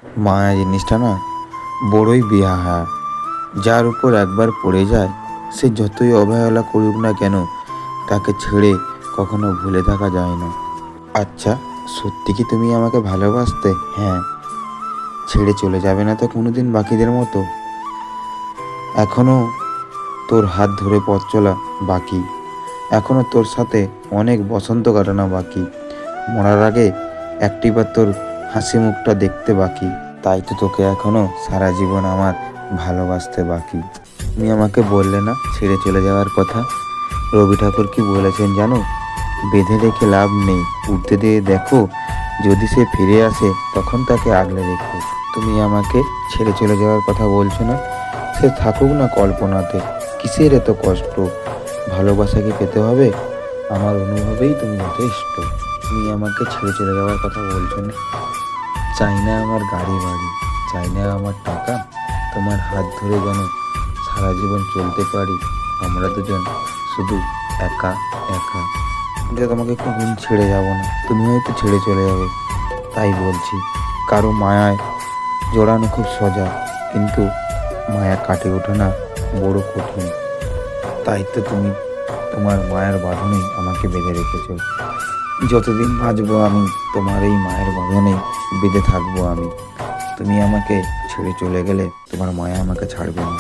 মায়া জিনিসটা না বড়ই বেহায়া। যার উপর একবার পড়ে যায় সে যতই অবহেলা করুক না কেন তাকে ছেড়ে কখনো ভুলে থাকা যায় না। আচ্ছা, সত্যি কি তুমি আমাকে ভালোবাসতে? হ্যাঁ। ছেড়ে চলে যাবে না তো কোনোদিন বাকিদের মতো? এখনো তোর হাত ধরে পথ চলা বাকি, এখনো তোর সাথে অনেক বসন্ত কাটানো বাকি, মরার আগে একটিবার তোর হাসি মুখটা দেখতে বাকি। তাই তো তোকে এখনো সারা জীবন আমার ভালোবাসতে বাকি। তুমি আমাকে বললে না ছেড়ে চলে যাওয়ার কথা? রবি ঠাকুর কি বলেছেন জানো? বেঁধে রেখে লাভ নেই, উঠতে দিয়ে দেখো, যদি সে ফিরে আসে তখন তাকে আগলে রেখো। তুমি আমাকে ছেড়ে চলে যাওয়ার কথা বলছো না? সে থাকুক না কল্পনাতে, কিসের এত কষ্ট? ভালোবাসা কি পেতে হবে? আমার অনুভবেই তুমি যথেষ্ট। তুমি আমাকে ছেড়ে চলে যাওয়ার কথা বলছো না? চাই না আমার গাড়ি বাড়ি, চাই না আমার টাকা, তোমার হাত ধরে যেন সারা জীবন চলতে পারি আমরা দুজন, শুধু একা একা। যে তোমাকে কখন ছেড়ে যাব না, তুমি হয়তো ছেড়ে চলে যাবে, তাই বলছি। কারো মায়ায় জড়ানো খুব সোজা, কিন্তু মায়া কাটে ওঠে না বড় কঠিন। তাই তো তুমি তোমার মায়ের বাঁধনেই আমাকে বেঁধে রেখেছো। যতদিন বাঁচবো আমি তোমার এই মায়ের বাঁধনেই বেঁধে থাকবো আমি। তুমি আমাকে ছেড়ে চলে গেলে তোমার মায়া আমাকে ছাড়বে না।